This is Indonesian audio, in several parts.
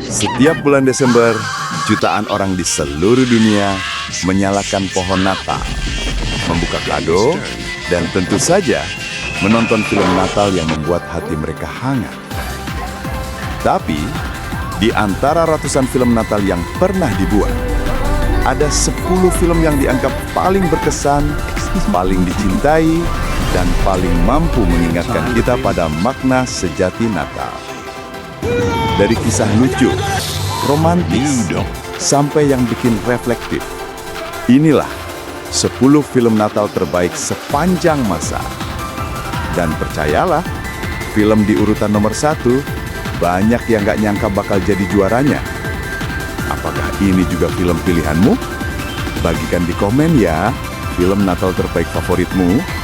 Setiap bulan Desember, jutaan orang di seluruh dunia menyalakan pohon Natal, membuka kado, dan tentu saja menonton film Natal yang membuat hati mereka hangat. Tapi, di antara ratusan film Natal yang pernah dibuat, ada 10 film yang dianggap paling berkesan, paling dicintai, dan paling mampu mengingatkan kita pada makna sejati Natal. Dari kisah lucu, romantis, sampai yang bikin reflektif. Inilah 10 film Natal terbaik sepanjang masa. Dan percayalah, film di urutan nomor 1, banyak yang gak nyangka bakal jadi juaranya. Apakah ini juga film pilihanmu? Bagikan di komen ya, film Natal terbaik favoritmu.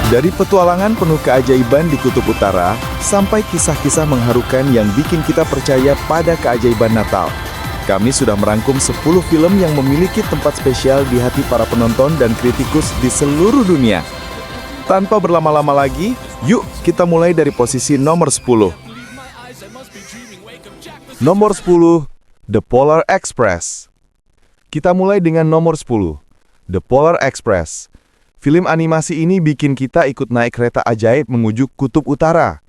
Dari petualangan penuh keajaiban di Kutub Utara, sampai kisah-kisah mengharukan yang bikin kita percaya pada keajaiban Natal. Kami sudah merangkum 10 film yang memiliki tempat spesial di hati para penonton dan kritikus di seluruh dunia. Tanpa berlama-lama lagi, yuk kita mulai dari posisi nomor 10. Nomor 10, The Polar Express. Kita mulai dengan nomor 10, The Polar Express. Film animasi ini bikin kita ikut naik kereta ajaib menuju Kutub Utara.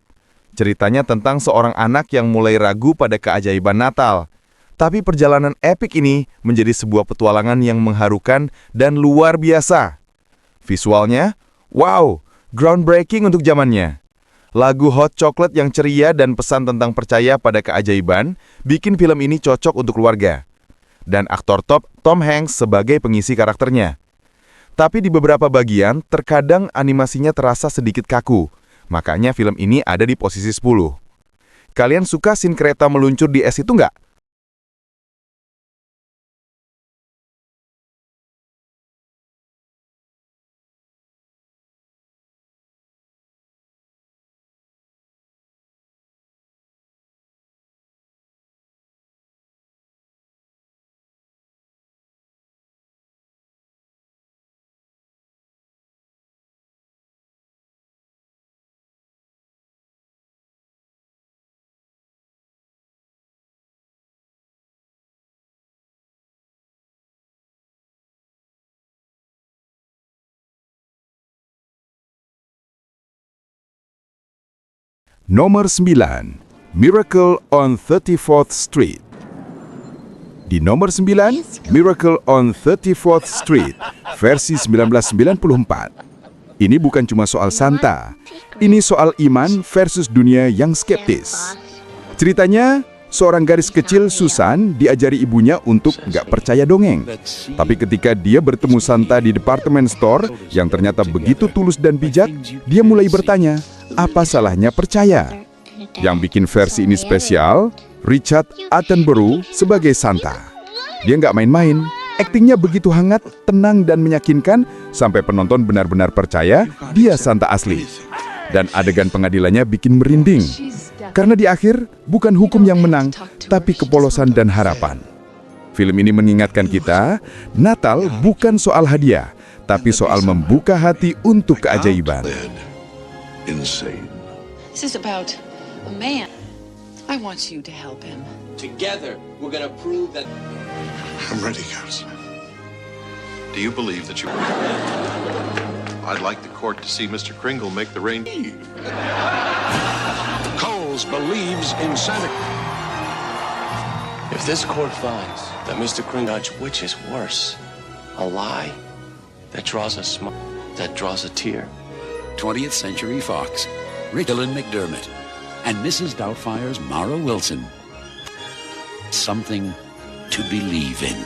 Ceritanya tentang seorang anak yang mulai ragu pada keajaiban Natal. Tapi perjalanan epik ini menjadi sebuah petualangan yang mengharukan dan luar biasa. Visualnya, wow, groundbreaking untuk zamannya. Lagu Hot Chocolate yang ceria dan pesan tentang percaya pada keajaiban bikin film ini cocok untuk keluarga. Dan aktor top Tom Hanks sebagai pengisi karakternya. Tapi di beberapa bagian, terkadang animasinya terasa sedikit kaku. Makanya film ini ada di posisi 10. Kalian suka scene kereta meluncur di es itu nggak? Nomor 9, Miracle on 34th Street. Di nomor 9, Miracle on 34th Street, versi 1994. Ini bukan cuma soal Santa, ini soal iman versus dunia yang skeptis. Ceritanya, seorang gadis kecil, Susan, diajari ibunya untuk nggak percaya dongeng. Tapi ketika dia bertemu Santa di department store yang ternyata begitu tulus dan bijak, dia mulai bertanya, apa salahnya percaya? Yang bikin versi ini spesial, Richard Attenborough sebagai Santa. Dia nggak main-main, aktingnya begitu hangat, tenang dan meyakinkan, sampai penonton benar-benar percaya dia Santa asli. Dan adegan pengadilannya bikin merinding. Karena di akhir, bukan hukum yang menang, tapi kepolosan dan harapan. Film ini mengingatkan kita, Natal bukan soal hadiah, tapi soal membuka hati untuk keajaiban. Insane. This is about a man. I want you to help him. Together, we're gonna prove that... I'm ready, Counselor. Do you believe that you... I'd like the court to see Mr. Kringle make the rain... Coles believes in Santa... If this court finds that Mr. Kringotch, which is worse, a lie that draws a smile, that draws a tear. 20th Century Fox, Dylan McDermott, and Mrs. Doubtfire's Mara Wilson. Something to believe in.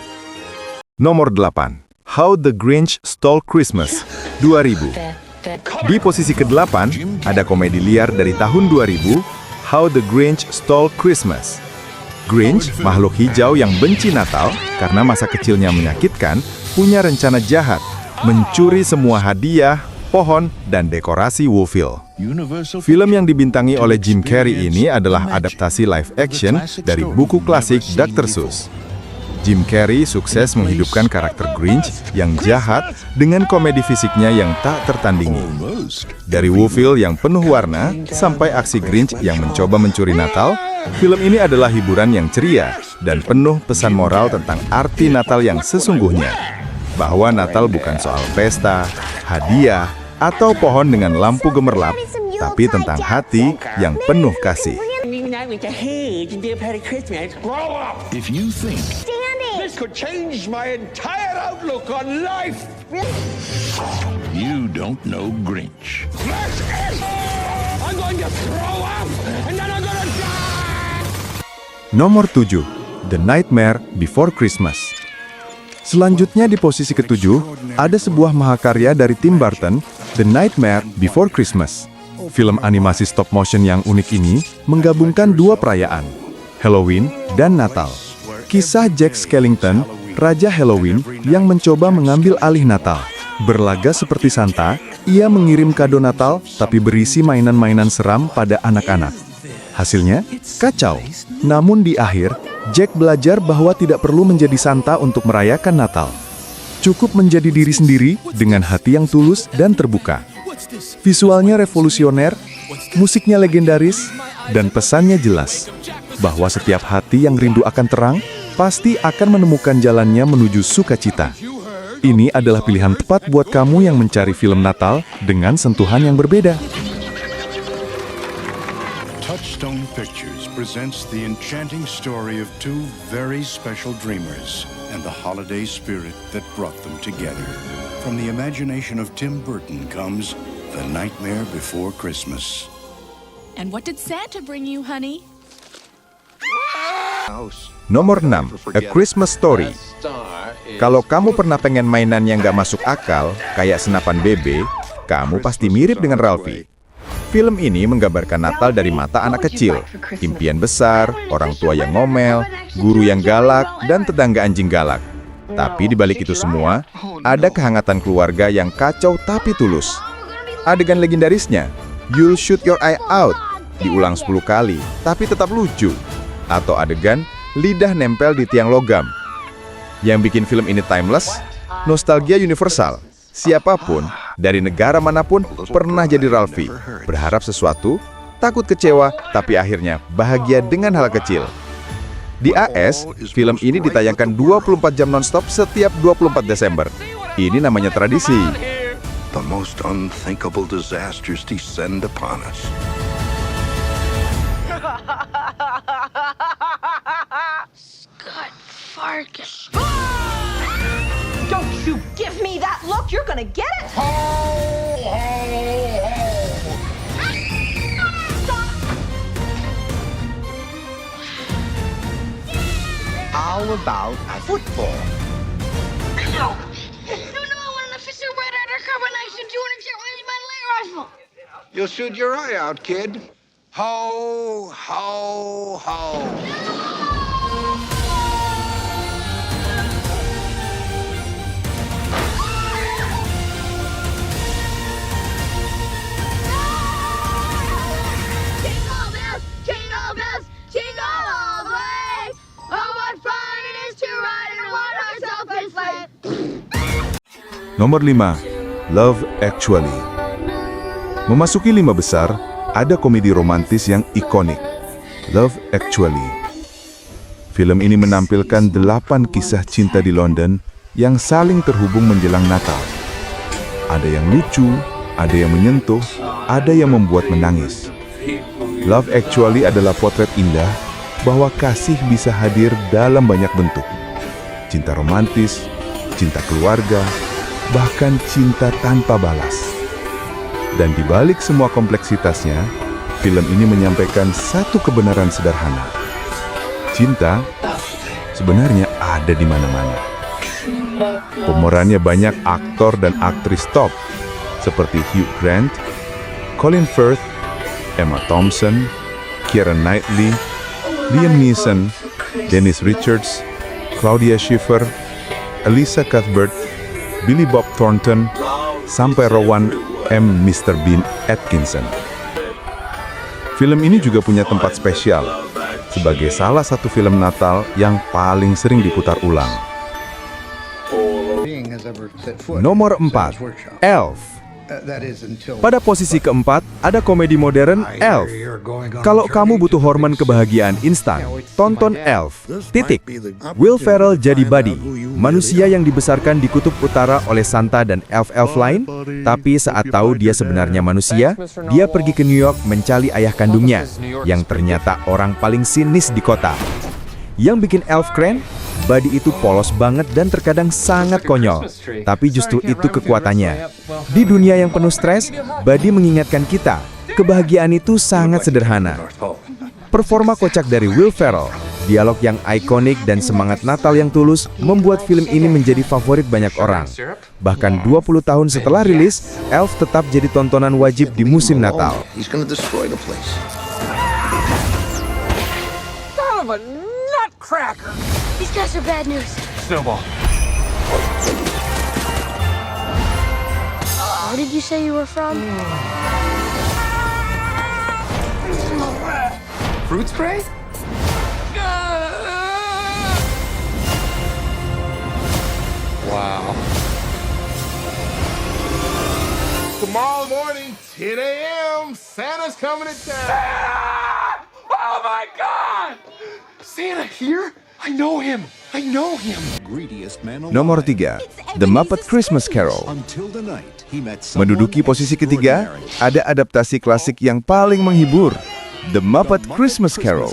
Nomor 8. How the Grinch Stole Christmas, 2000. Di posisi ke-8, ada komedi liar dari tahun 2000, How the Grinch Stole Christmas. Grinch, makhluk hijau yang benci Natal karena masa kecilnya menyakitkan, punya rencana jahat, mencuri semua hadiah, pohon, dan dekorasi Woofville. Film yang dibintangi oleh Jim Carrey ini adalah adaptasi live action dari buku klasik Dr. Seuss. Jim Carrey sukses menghidupkan karakter Grinch yang jahat dengan komedi fisiknya yang tak tertandingi. Dari Woofville yang penuh warna sampai aksi Grinch yang mencoba mencuri Natal, film ini adalah hiburan yang ceria dan penuh pesan moral tentang arti Natal yang sesungguhnya. Bahwa Natal bukan soal pesta, hadiah, atau pohon dengan lampu gemerlap, tapi tentang hati yang penuh kasih. If you think This could change my entire outlook on life. you don't know Grinch, That's it! I'm going to throw up, and then I'm going to die! Nomor 7. The Nightmare Before Christmas. Selanjutnya di posisi ke-7, ada sebuah mahakarya dari Tim Burton, The Nightmare Before Christmas. Film animasi stop motion yang unik ini menggabungkan dua perayaan, Halloween dan Natal. Kisah Jack Skellington, Raja Halloween yang mencoba mengambil alih Natal. Berlaga seperti Santa, ia mengirim kado Natal tapi berisi mainan-mainan seram pada anak-anak. Hasilnya, kacau. Namun di akhir, Jack belajar bahwa tidak perlu menjadi Santa untuk merayakan Natal. Cukup menjadi diri sendiri dengan hati yang tulus dan terbuka. Visualnya revolusioner, musiknya legendaris, dan pesannya jelas. Bahwa setiap hati yang rindu akan terang, pasti akan menemukan jalannya menuju sukacita. Ini adalah pilihan tepat buat kamu yang mencari film Natal dengan sentuhan yang berbeda. Touchstone Pictures presents the enchanting story of two very special dreamers and the holiday spirit that brought them together. From the imagination of Tim Burton comes The Nightmare Before Christmas. And what did Santa bring you, honey? Nomor 6, A Christmas Story. Kalau kamu pernah pengen mainan yang gak masuk akal, kayak senapan bebek, kamu pasti mirip dengan Ralphie. Film ini menggambarkan Natal dari mata anak kecil, impian besar, orang tua yang ngomel, guru yang galak, dan tetangga anjing galak. Tapi di balik itu semua, ada kehangatan keluarga yang kacau tapi tulus. Adegan legendarisnya, You'll Shoot Your Eye Out, diulang 10 kali, tapi tetap lucu. Atau adegan, lidah nempel di tiang logam. Yang bikin film ini timeless, nostalgia universal. Siapapun, dari negara manapun, pernah jadi Ralphie. Berharap sesuatu, takut kecewa, tapi akhirnya bahagia dengan hal kecil. Di AS, film ini ditayangkan 24 jam nonstop setiap 24 Desember. Ini namanya tradisi. The most unthinkable disasters descend upon us. Scott Fargus. Don't you give me that look! You're gonna get it! How about football? No, I want an official red carbonation 200 light rifle. You'll shoot your eye out, kid. Ho, ho, ho. Jingle bells, jingle all the way. Oh, what fun it is to ride in a one-horse open sleigh. Nomor 5, Love Actually. Memasuki 5 besar, ada komedi romantis yang ikonik, Love Actually. Film ini menampilkan 8 kisah cinta di London yang saling terhubung menjelang Natal. Ada yang lucu, ada yang menyentuh, ada yang membuat menangis. Love Actually adalah potret indah bahwa kasih bisa hadir dalam banyak bentuk. Cinta romantis, cinta keluarga, bahkan cinta tanpa balas. Dan di balik semua kompleksitasnya, film ini menyampaikan satu kebenaran sederhana. Cinta sebenarnya ada di mana-mana. Pemerannya banyak aktor dan aktris top, seperti Hugh Grant, Colin Firth, Emma Thompson, Keira Knightley, Liam Neeson, Dennis Richards, Claudia Schiffer, Elisa Cuthbert, Billy Bob Thornton, sampai Rowan M. Mr. Bean Atkinson. Film ini juga punya tempat spesial sebagai salah satu film Natal yang paling sering diputar ulang. Nomor 4, Elf. Pada posisi keempat, ada komedi modern Elf. Kalau kamu butuh hormon kebahagiaan instan, tonton Elf. Titik. Will Ferrell jadi Buddy, manusia yang dibesarkan di kutub utara oleh Santa dan elf-elf lain, tapi saat tahu dia sebenarnya manusia, dia pergi ke New York mencari ayah kandungnya, yang ternyata orang paling sinis di kota. Yang bikin Elf keren, Buddy itu polos banget dan terkadang sangat konyol. Tapi justru itu kekuatannya. Di dunia yang penuh stres, Buddy mengingatkan kita, kebahagiaan itu sangat sederhana. Performa kocak dari Will Ferrell, dialog yang ikonik dan semangat Natal yang tulus membuat film ini menjadi favorit banyak orang. Bahkan 20 tahun setelah rilis, Elf tetap jadi tontonan wajib di musim Natal. Cracker. These guys are bad news. Snowball. Where did you say you were from? Fruit spray? Wow. Tomorrow morning, 10 a.m., Santa's coming to town. Oh my God! Santa here? I know him. Nomor 3, The Muppet Christmas Carol. Menduduki posisi ketiga, ada adaptasi klasik yang paling menghibur, The Muppet Christmas Carol.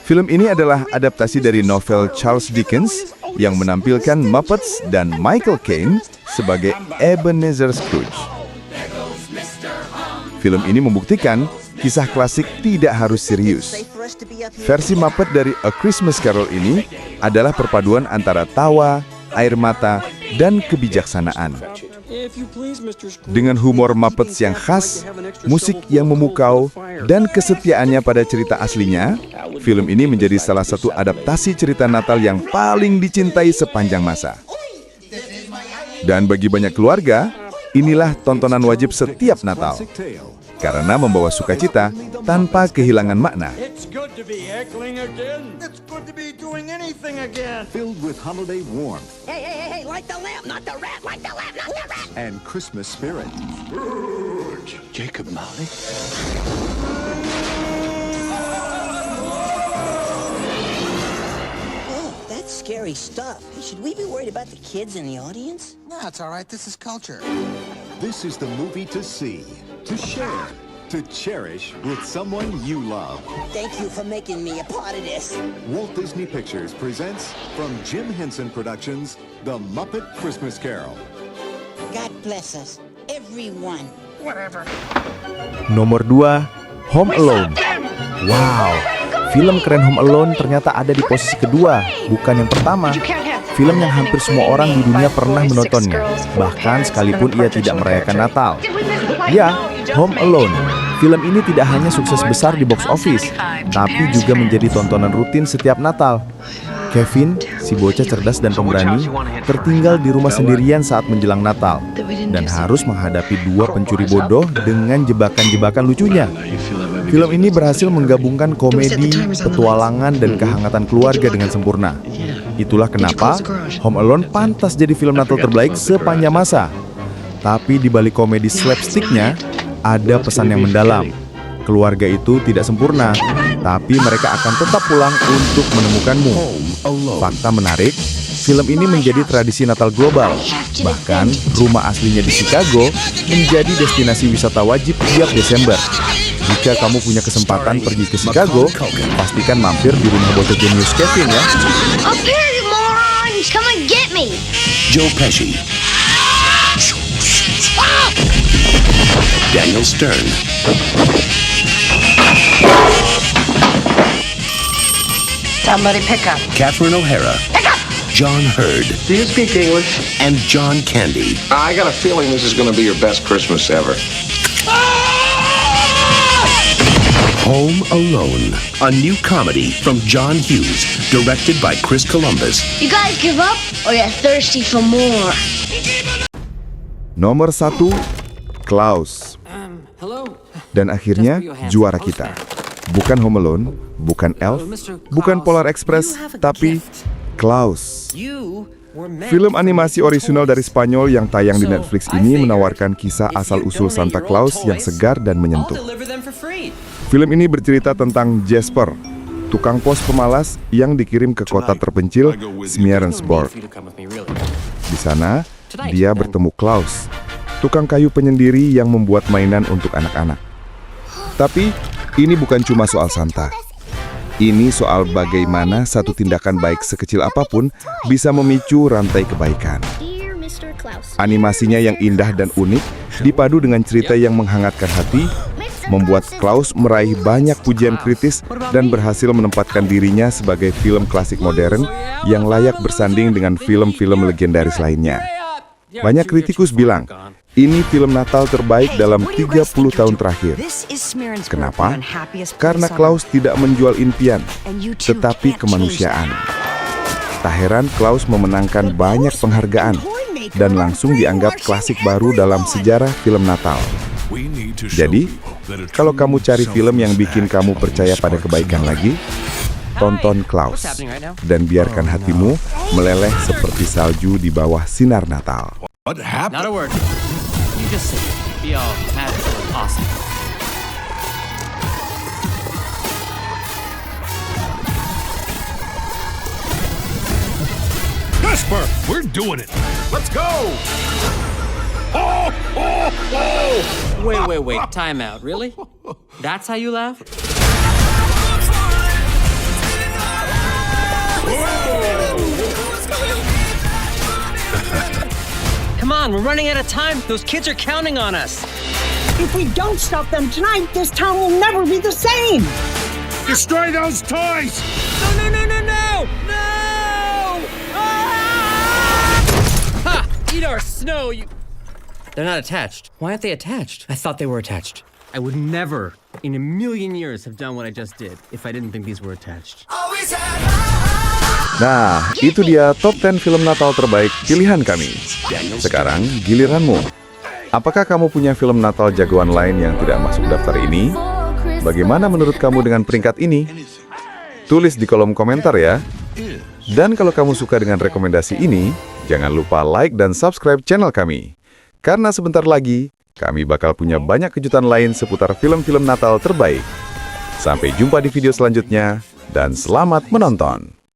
Film ini adalah adaptasi dari novel Charles Dickens yang menampilkan Muppets dan Michael Caine sebagai Ebenezer Scrooge. Film ini membuktikan kisah klasik tidak harus serius. Versi Muppet dari A Christmas Carol ini adalah perpaduan antara tawa, air mata, dan kebijaksanaan. Dengan humor Muppets yang khas, musik yang memukau, dan kesetiaannya pada cerita aslinya, film ini menjadi salah satu adaptasi cerita Natal yang paling dicintai sepanjang masa. Dan bagi banyak keluarga, inilah tontonan wajib setiap Natal, karena membawa sukacita tanpa kehilangan makna. Filled with holiday warmth Hey, light the lamp, not the rat, light the lamp, not the rat. and Christmas spirit. Jacob Marley? Oh, that's scary stuff. Should we be worried about the kids in the audience? No, it's all right. This is culture. This is the movie to see, to share, to cherish with someone you love. Thank you for making me a part of this. Walt Disney Pictures presents from Jim Henson Productions, The Muppet Christmas Carol. God bless us, everyone. Nomor 2, Home Alone. Wow, film keren Home Alone ternyata ada di posisi kedua, bukan yang pertama. Film yang hampir semua orang di dunia pernah menontonnya, bahkan sekalipun ia tidak merayakan Natal. Ya, Home Alone. Film ini tidak hanya sukses besar di box office, tapi juga menjadi tontonan rutin setiap Natal. Kevin, si bocah cerdas dan pemberani, tertinggal di rumah sendirian saat menjelang Natal dan harus menghadapi dua pencuri bodoh dengan jebakan-jebakan lucunya. Film ini berhasil menggabungkan komedi, petualangan, dan kehangatan keluarga dengan sempurna. Itulah kenapa Home Alone pantas jadi film Natal terbaik sepanjang masa. Tapi di balik komedi slapsticknya, ada pesan yang mendalam. Keluarga itu tidak sempurna, tapi mereka akan tetap pulang untuk menemukanmu. Fakta menarik, film ini menjadi tradisi Natal global. Bahkan, rumah aslinya di Chicago menjadi destinasi wisata wajib tiap Desember. Jika kamu punya kesempatan pergi ke Chicago, pastikan mampir di rumah bocah jenius Kevin ya. Up here, you morons! Come and get me! Joe Pesci, Daniel Stern, Somebody pick up. Catherine O'Hara, John Hurd, Do you speak English? and John Candy. I got a feeling this is going to be your best Christmas ever. Home Alone, a new comedy from John Hughes, directed by Chris Columbus. You guys give up or you're thirsty for more? Nomor 1, Klaus. Dan akhirnya, juara kita. Bukan Home Alone, bukan Elf, bukan Polar Express, tapi Klaus. Film animasi orisinal dari Spanyol yang tayang di Netflix ini menawarkan kisah asal-usul Santa Claus yang segar dan menyentuh. Film ini bercerita tentang Jasper, tukang pos pemalas yang dikirim ke kota terpencil Smearensborg. Di sana, dia bertemu Klaus, tukang kayu penyendiri yang membuat mainan untuk anak-anak. Tapi, ini bukan cuma soal Santa. Ini soal bagaimana satu tindakan baik sekecil apapun bisa memicu rantai kebaikan. Animasinya yang indah dan unik, dipadu dengan cerita yang menghangatkan hati, membuat Klaus meraih banyak pujian kritis dan berhasil menempatkan dirinya sebagai film klasik modern yang layak bersanding dengan film-film legendaris lainnya. Banyak kritikus bilang, ini film Natal terbaik dalam 30 tahun terakhir. Kenapa? Karena Klaus tidak menjual impian, tetapi kemanusiaan. Tak heran Klaus memenangkan banyak penghargaan dan langsung dianggap klasik baru dalam sejarah film Natal. Jadi, kalau kamu cari film yang bikin kamu percaya pada kebaikan lagi, tonton Klaus dan biarkan hatimu meleleh seperti salju di bawah sinar Natal. What happened? Not a word. You just say it. Be all magical and awesome. Jasper, we're doing it. Let's go. Wait. Time out. Really? That's how you laugh? Come on, we're running out of time. Those kids are counting on us. If we don't stop them tonight, this town will never be the same. Destroy those toys. No! Ah! Ha! Eat our snow, you... They're not attached. Why aren't they attached? I thought they were attached. I would never, in a million years, have done what I just did if I didn't think these were attached. Nah, itu dia top 10 film Natal terbaik pilihan kami. Sekarang giliranmu. Apakah kamu punya film Natal jagoan lain yang tidak masuk daftar ini? Bagaimana menurut kamu dengan peringkat ini? Tulis di kolom komentar ya. Dan kalau kamu suka dengan rekomendasi ini, jangan lupa like dan subscribe channel kami. Karena sebentar lagi, kami bakal punya banyak kejutan lain seputar film-film Natal terbaik. Sampai jumpa di video selanjutnya, dan selamat menonton!